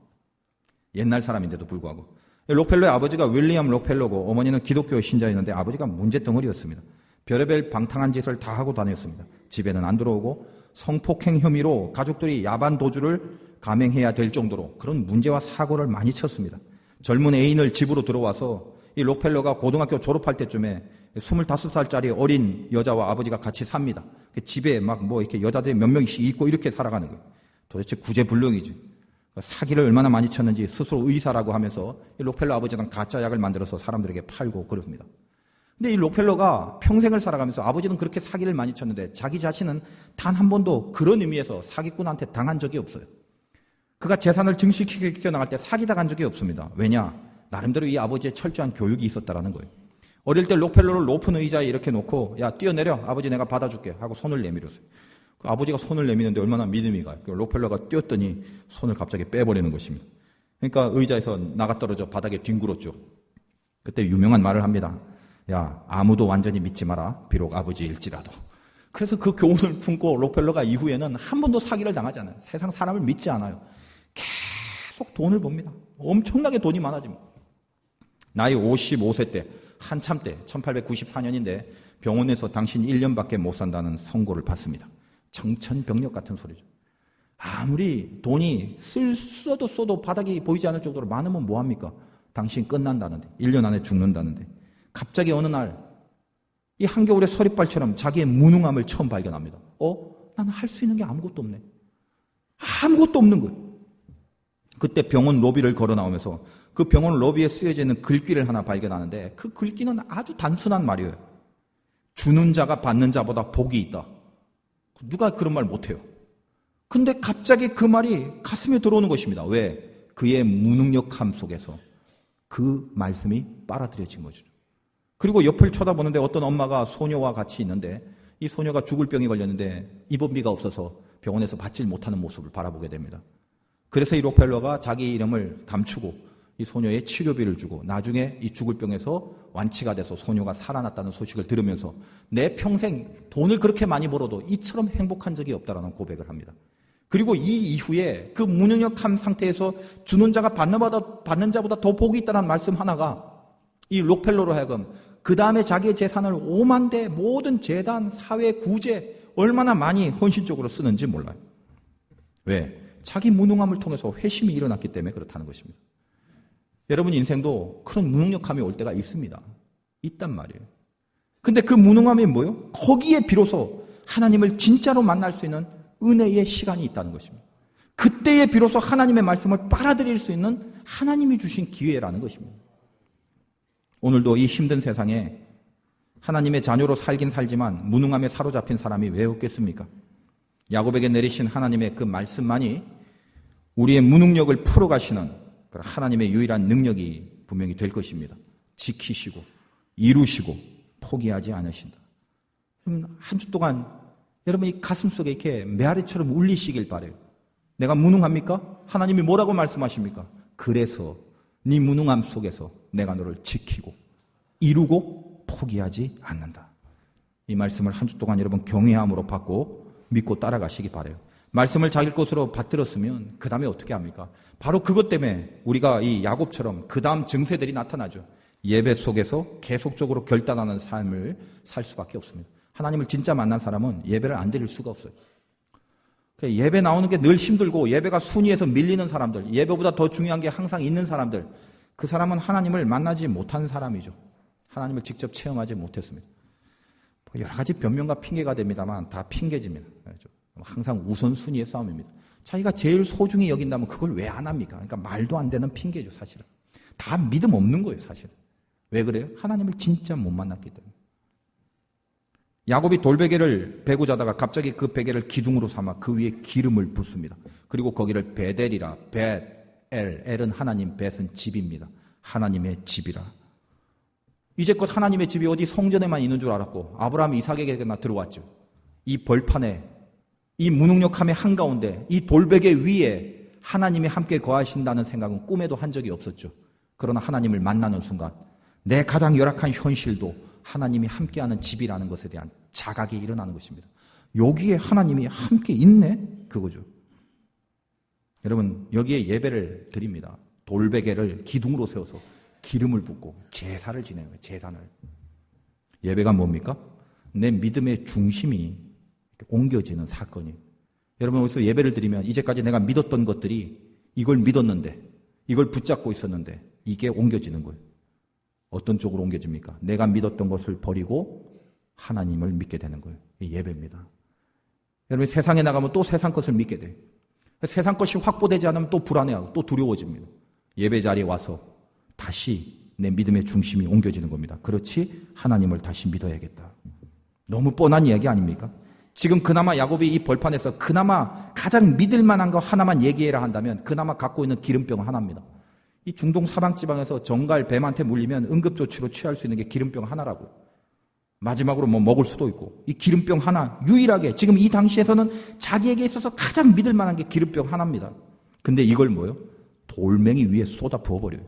옛날 사람인데도 불구하고. 록펠러의 아버지가 윌리엄 록펠러고 어머니는 기독교 신자였는데 아버지가 문제덩어리였습니다. 별의별 방탕한 짓을 다 하고 다녔습니다. 집에는 안 들어오고 성폭행 혐의로 가족들이 야반 도주를 감행해야 될 정도로 그런 문제와 사고를 많이 쳤습니다. 젊은 애인을 집으로 들어와서 이 록펠러가 고등학교 졸업할 때쯤에 25살짜리 어린 여자와 아버지가 같이 삽니다. 집에 막 뭐 이렇게 여자들이 몇 명씩 있고 이렇게 살아가는 거예요. 도대체 구제불능이지. 사기를 얼마나 많이 쳤는지 스스로 의사라고 하면서 이 록펠러 아버지는 가짜 약을 만들어서 사람들에게 팔고 그럽니다. 근데 이 록펠러가 평생을 살아가면서 아버지는 그렇게 사기를 많이 쳤는데 자기 자신은 단 한 번도 그런 의미에서 사기꾼한테 당한 적이 없어요. 그가 재산을 증식시켜 나갈 때 사기당한 적이 없습니다. 왜냐? 나름대로 이 아버지의 철저한 교육이 있었다라는 거예요. 어릴 때 록펠러를 높은 의자에 이렇게 놓고 야 뛰어내려 아버지 내가 받아줄게 하고 손을 내밀었어요. 그 아버지가 손을 내미는데 얼마나 믿음이 가요. 그 록펠러가 뛰었더니 손을 갑자기 빼버리는 것입니다. 그러니까 의자에서 나가 떨어져 바닥에 뒹굴었죠. 그때 유명한 말을 합니다. 야 아무도 완전히 믿지 마라 비록 아버지일지라도. 그래서 그 교훈을 품고 록펠러가 이후에는 한 번도 사기를 당하지 않아요. 세상 사람을 믿지 않아요. 계속 돈을 법니다. 엄청나게 돈이 많아집니다. 나이 55세 때 한참 때 1894년인데 병원에서 당신 1년밖에 못 산다는 선고를 받습니다. 청천벽력 같은 소리죠. 아무리 돈이 써도 바닥이 보이지 않을 정도로 많으면 뭐합니까? 당신 끝난다는데 1년 안에 죽는다는데 갑자기 어느 날 이 한겨울의 서리빨처럼 자기의 무능함을 처음 발견합니다. 나는 할 수 있는 게 아무것도 없네. 아무것도 없는 거예요. 그때 병원 로비를 걸어 나오면서 그 병원 로비에 쓰여져 있는 글귀를 하나 발견하는데 그 글귀는 아주 단순한 말이에요. 주는 자가 받는 자보다 복이 있다. 누가 그런 말 못해요. 근데 갑자기 그 말이 가슴에 들어오는 것입니다. 왜? 그의 무능력함 속에서 그 말씀이 빨아들여진 거죠. 그리고 옆을 쳐다보는데 어떤 엄마가 소녀와 같이 있는데 이 소녀가 죽을 병이 걸렸는데 입원비가 없어서 병원에서 받질 못하는 모습을 바라보게 됩니다. 그래서 이 록펠러가 자기 이름을 감추고 이 소녀의 치료비를 주고 나중에 이 죽을 병에서 완치가 돼서 소녀가 살아났다는 소식을 들으면서 내 평생 돈을 그렇게 많이 벌어도 이처럼 행복한 적이 없다라는 고백을 합니다. 그리고 이 이후에 그 무능력한 상태에서 주는 자가 받는 자보다 더 복이 있다는 말씀 하나가 이 록펠러로 하여금 그 다음에 자기의 재산을 5만 대 모든 재단, 사회, 구제 얼마나 많이 헌신적으로 쓰는지 몰라요. 왜? 자기 무능함을 통해서 회심이 일어났기 때문에 그렇다는 것입니다. 여러분 인생도 그런 무능력함이 올 때가 있습니다. 있단 말이에요. 근데 그 무능함이 뭐예요? 거기에 비로소 하나님을 진짜로 만날 수 있는 은혜의 시간이 있다는 것입니다. 그때에 비로소 하나님의 말씀을 빨아들일 수 있는 하나님이 주신 기회라는 것입니다. 오늘도 이 힘든 세상에 하나님의 자녀로 살긴 살지만 무능함에 사로잡힌 사람이 왜 없겠습니까? 야곱에게 내리신 하나님의 그 말씀만이 우리의 무능력을 풀어가시는 하나님의 유일한 능력이 분명히 될 것입니다. 지키시고 이루시고 포기하지 않으신다. 한 주 동안 여러분 이 가슴 속에 이렇게 메아리처럼 울리시길 바라요. 내가 무능합니까? 하나님이 뭐라고 말씀하십니까? 그래서 네 무능함 속에서 내가 너를 지키고 이루고 포기하지 않는다. 이 말씀을 한 주 동안 여러분 경외함으로 받고 믿고 따라가시기 바라요. 말씀을 자기 것으로 받들었으면 그 다음에 어떻게 합니까? 바로 그것 때문에 우리가 이 야곱처럼 그 다음 증세들이 나타나죠. 예배 속에서 계속적으로 결단하는 삶을 살 수밖에 없습니다. 하나님을 진짜 만난 사람은 예배를 안 드릴 수가 없어요. 예배 나오는 게 늘 힘들고 예배가 순위에서 밀리는 사람들, 예배보다 더 중요한 게 항상 있는 사람들, 그 사람은 하나님을 만나지 못한 사람이죠. 하나님을 직접 체험하지 못했습니다. 여러 가지 변명과 핑계가 됩니다만 다 핑계집니다. 항상 우선순위의 싸움입니다. 자기가 제일 소중히 여긴다면 그걸 왜 안 합니까? 그러니까 말도 안 되는 핑계죠, 사실은. 다 믿음 없는 거예요, 사실은. 왜 그래요? 하나님을 진짜 못 만났기 때문에. 야곱이 돌베개를 베고 자다가 갑자기 그 베개를 기둥으로 삼아 그 위에 기름을 붓습니다. 그리고 거기를 베델이라, 엘은 하나님, 벳은 집입니다. 하나님의 집이라. 이제껏 하나님의 집이 어디 성전에만 있는 줄 알았고 아브라함, 이삭에게나 들어왔죠. 이 벌판에, 이 무능력함의 한가운데, 이 돌베개 위에 하나님이 함께 거하신다는 생각은 꿈에도 한 적이 없었죠. 그러나 하나님을 만나는 순간 내 가장 열악한 현실도 하나님이 함께하는 집이라는 것에 대한 자각이 일어나는 것입니다. 여기에 하나님이 함께 있네? 그거죠. 여러분, 여기에 예배를 드립니다. 돌베개를 기둥으로 세워서 기름을 붓고 제사를 지내요. 제단을. 예배가 뭡니까? 내 믿음의 중심이 옮겨지는 사건이. 여러분, 여기서 예배를 드리면 이제까지 내가 믿었던 것들이 이걸 믿었는데, 이걸 붙잡고 있었는데 이게 옮겨지는 거예요. 어떤 쪽으로 옮겨집니까? 내가 믿었던 것을 버리고 하나님을 믿게 되는 거예요. 이 예배입니다. 여러분, 세상에 나가면 또 세상 것을 믿게 돼요. 세상 것이 확보되지 않으면 또 불안해하고 또 두려워집니다. 예배 자리에 와서 다시 내 믿음의 중심이 옮겨지는 겁니다. 그렇지, 하나님을 다시 믿어야겠다. 너무 뻔한 이야기 아닙니까? 지금 그나마 야곱이 이 벌판에서 그나마 가장 믿을 만한 거 하나만 얘기해라 한다면 그나마 갖고 있는 기름병 하나입니다. 이 중동 사방지방에서 정갈 뱀한테 물리면 응급조치로 취할 수 있는 게 기름병 하나라고요. 마지막으로 뭐 먹을 수도 있고 이 기름병 하나 유일하게 지금 이 당시에서는 자기에게 있어서 가장 믿을 만한 게 기름병 하나입니다. 근데 이걸 뭐요? 돌멩이 위에 쏟아 부어버려요.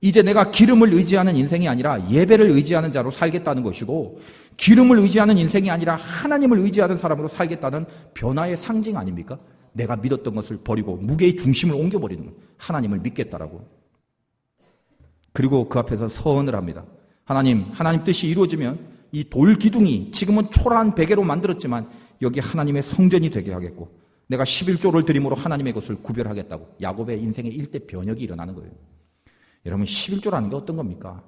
이제 내가 기름을 의지하는 인생이 아니라 예배를 의지하는 자로 살겠다는 것이고 기름을 의지하는 인생이 아니라 하나님을 의지하는 사람으로 살겠다는 변화의 상징 아닙니까? 내가 믿었던 것을 버리고 무게의 중심을 옮겨버리는 거예요. 하나님을 믿겠다라고. 그리고 그 앞에서 서언을 합니다. 하나님 뜻이 이루어지면 이 돌 기둥이 지금은 초라한 베개로 만들었지만 여기 하나님의 성전이 되게 하겠고 내가 11조를 드림으로 하나님의 것을 구별하겠다고. 야곱의 인생의 일대 변혁이 일어나는 거예요. 여러분, 11조라는 게 어떤 겁니까?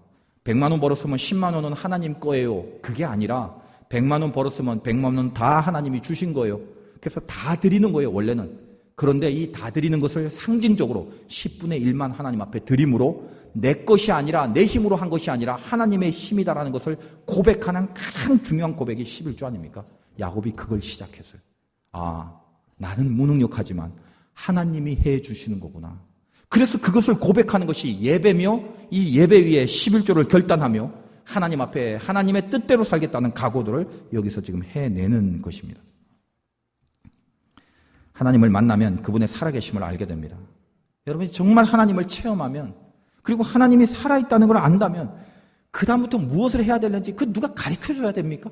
100만 원 벌었으면 10만 원은 하나님 거예요. 그게 아니라 100만 원 벌었으면 100만 원 다 하나님이 주신 거예요. 그래서 다 드리는 거예요, 원래는. 그런데 이 다 드리는 것을 상징적으로 10분의 1만 하나님 앞에 드림으로 내 것이 아니라 내 힘으로 한 것이 아니라 하나님의 힘이다라는 것을 고백하는 가장 중요한 고백이 11조 아닙니까? 야곱이 그걸 시작했어요. 아, 나는 무능력하지만 하나님이 해 주시는 거구나. 그래서 그것을 고백하는 것이 예배며 이 예배 위에 11조를 결단하며 하나님 앞에 하나님의 뜻대로 살겠다는 각오들을 여기서 지금 해내는 것입니다. 하나님을 만나면 그분의 살아계심을 알게 됩니다. 여러분이 정말 하나님을 체험하면 그리고 하나님이 살아있다는 걸 안다면 그 다음부터 무엇을 해야 되는지 그 누가 가르쳐줘야 됩니까?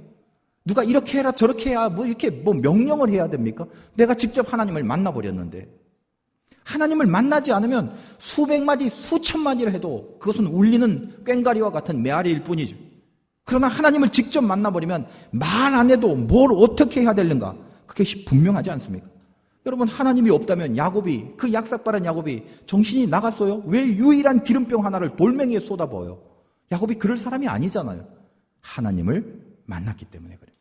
누가 이렇게 해라 저렇게 해야 이렇게 명령을 해야 됩니까? 내가 직접 하나님을 만나버렸는데 하나님을 만나지 않으면 수백 마디 수천 마디를 해도 그것은 울리는 꽹과리와 같은 메아리일 뿐이죠. 그러나 하나님을 직접 만나버리면 말 안 해도 뭘 어떻게 해야 되는가 그것이 분명하지 않습니까? 여러분, 하나님이 없다면 야곱이, 그 약삭바른 야곱이 정신이 나갔어요? 왜 유일한 기름병 하나를 돌멩이에 쏟아부어요? 야곱이 그럴 사람이 아니잖아요. 하나님을 만났기 때문에 그래요.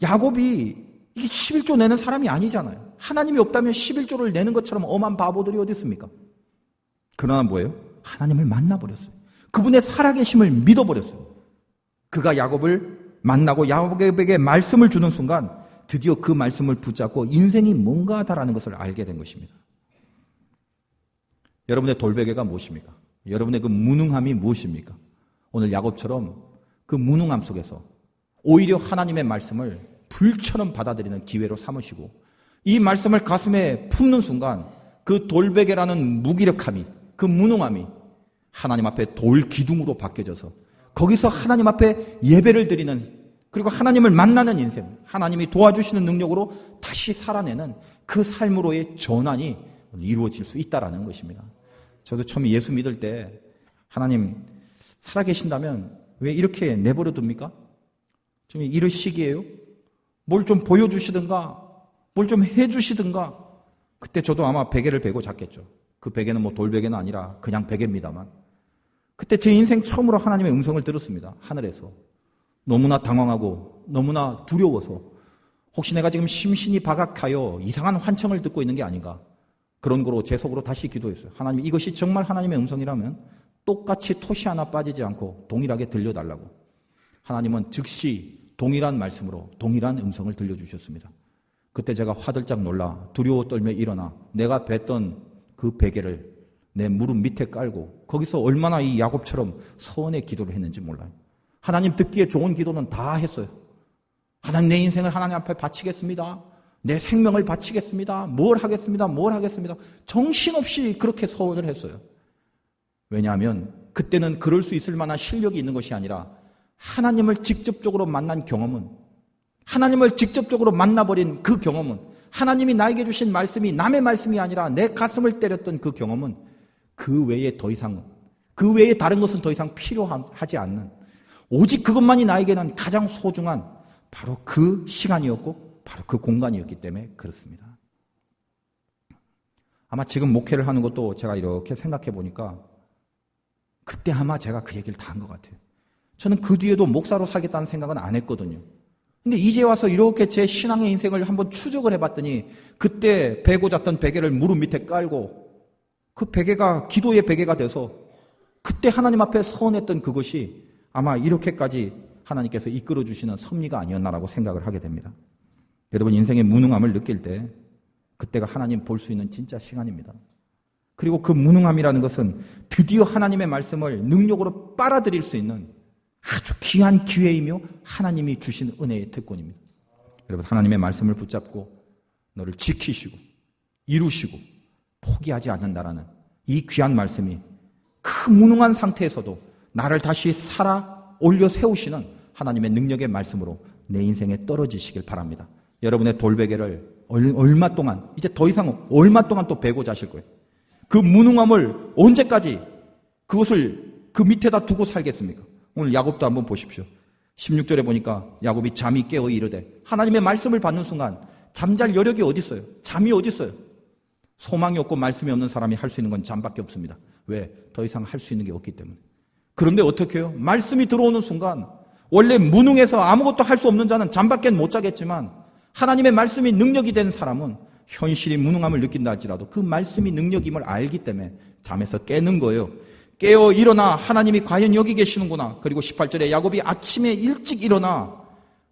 야곱이 11조 내는 사람이 아니잖아요. 하나님이 없다면 11조를 내는 것처럼 엄한 바보들이 어디 있습니까? 그러나 뭐예요? 하나님을 만나버렸어요. 그분의 살아계심을 믿어버렸어요. 그가 야곱을 만나고 야곱에게 말씀을 주는 순간 드디어 그 말씀을 붙잡고 인생이 뭔가 하다라는 것을 알게 된 것입니다. 여러분의 돌베개가 무엇입니까? 여러분의 그 무능함이 무엇입니까? 오늘 야곱처럼 그 무능함 속에서 오히려 하나님의 말씀을 불처럼 받아들이는 기회로 삼으시고 이 말씀을 가슴에 품는 순간 그 돌베개라는 무기력함이, 그 무능함이 하나님 앞에 돌 기둥으로 바뀌어져서 거기서 하나님 앞에 예배를 드리는, 그리고 하나님을 만나는 인생, 하나님이 도와주시는 능력으로 다시 살아내는 그 삶으로의 전환이 이루어질 수 있다라는 것입니다. 저도 처음에 예수 믿을 때 하나님 살아계신다면 왜 이렇게 내버려 둡니까? 지금 이럴 시기예요? 뭘 좀 보여주시든가 뭘 좀 해주시든가. 그때 저도 아마 베개를 베고 잤겠죠. 그 베개는 뭐 돌베개는 아니라 그냥 베개입니다만. 그때 제 인생 처음으로 하나님의 음성을 들었습니다. 하늘에서. 너무나 당황하고 너무나 두려워서 혹시 내가 지금 심신이 박악하여 이상한 환청을 듣고 있는 게 아닌가. 그런 거로 제 속으로 다시 기도했어요. 하나님, 이것이 정말 하나님의 음성이라면 똑같이 토시 하나 빠지지 않고 동일하게 들려달라고. 하나님은 즉시 동일한 말씀으로 동일한 음성을 들려주셨습니다. 그때 제가 화들짝 놀라 두려워 떨며 일어나 내가 뱉던 그 베개를 내 무릎 밑에 깔고 거기서 얼마나 이 야곱처럼 서원의 기도를 했는지 몰라요. 하나님 듣기에 좋은 기도는 다 했어요. 하나님, 내 인생을 하나님 앞에 바치겠습니다. 내 생명을 바치겠습니다. 뭘 하겠습니다. 정신없이 그렇게 서원을 했어요. 왜냐하면 그때는 그럴 수 있을 만한 실력이 있는 것이 아니라 하나님을 직접적으로 만난 경험은, 하나님을 직접적으로 만나버린 그 경험은, 하나님이 나에게 주신 말씀이 남의 말씀이 아니라 내 가슴을 때렸던 그 경험은 그 외에 더 이상, 그 외에 다른 것은 더 이상 필요하지 않는, 오직 그것만이 나에게는 가장 소중한 바로 그 시간이었고 바로 그 공간이었기 때문에 그렇습니다. 아마 지금 목회를 하는 것도 제가 이렇게 생각해 보니까 그때 아마 제가 그 얘기를 다 한 것 같아요. 저는 그 뒤에도 목사로 살겠다는 생각은 안 했거든요. 근데 이제 와서 이렇게 제 신앙의 인생을 한번 추적을 해봤더니 그때 베고 잤던 베개를 무릎 밑에 깔고 그 베개가 기도의 베개가 돼서 그때 하나님 앞에 서원했던 그것이 아마 이렇게까지 하나님께서 이끌어 주시는 섭리가 아니었나라고 생각을 하게 됩니다. 여러분, 인생의 무능함을 느낄 때 그때가 하나님 볼 수 있는 진짜 시간입니다. 그리고 그 무능함이라는 것은 드디어 하나님의 말씀을 능력으로 빨아들일 수 있는 아주 귀한 기회이며 하나님이 주신 은혜의 특권입니다. 여러분, 하나님의 말씀을 붙잡고 너를 지키시고 이루시고 포기하지 않는다라는 이 귀한 말씀이 그 무능한 상태에서도 나를 다시 살아 올려 세우시는 하나님의 능력의 말씀으로 내 인생에 떨어지시길 바랍니다. 여러분의 돌베개를 얼마 동안, 이제 더 이상 얼마 동안 또 베고 자실 거예요. 그 무능함을 언제까지 그것을 그 밑에다 두고 살겠습니까? 오늘 야곱도 한번 보십시오. 16절에 보니까 야곱이 잠이 깨어 이르되, 하나님의 말씀을 받는 순간 잠잘 여력이 어디 있어요? 잠이 어디 있어요? 소망이 없고 말씀이 없는 사람이 할 수 있는 건 잠밖에 없습니다. 왜? 더 이상 할 수 있는 게 없기 때문에. 그런데 어떻게 해요? 말씀이 들어오는 순간 원래 무능해서 아무것도 할 수 없는 자는 잠밖에 못 자겠지만 하나님의 말씀이 능력이 된 사람은 현실이 무능함을 느낀다 할지라도 그 말씀이 능력임을 알기 때문에 잠에서 깨는 거예요. 깨어 일어나 하나님이 과연 여기 계시는구나. 그리고 18절에 야곱이 아침에 일찍 일어나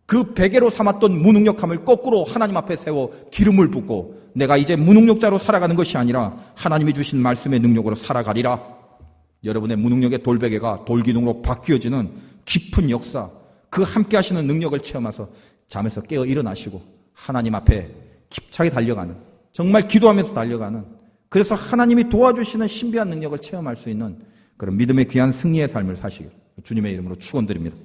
그 베개로 삼았던 무능력함을 거꾸로 하나님 앞에 세워 기름을 붓고 내가 이제 무능력자로 살아가는 것이 아니라 하나님이 주신 말씀의 능력으로 살아가리라. 여러분의 무능력의 돌베개가 돌기둥으로 바뀌어지는 깊은 역사, 그 함께 하시는 능력을 체험해서 잠에서 깨어 일어나시고 하나님 앞에 힘차게 달려가는, 정말 기도하면서 달려가는, 그래서 하나님이 도와주시는 신비한 능력을 체험할 수 있는 그런 믿음의 귀한 승리의 삶을 사시길 주님의 이름으로 축원드립니다.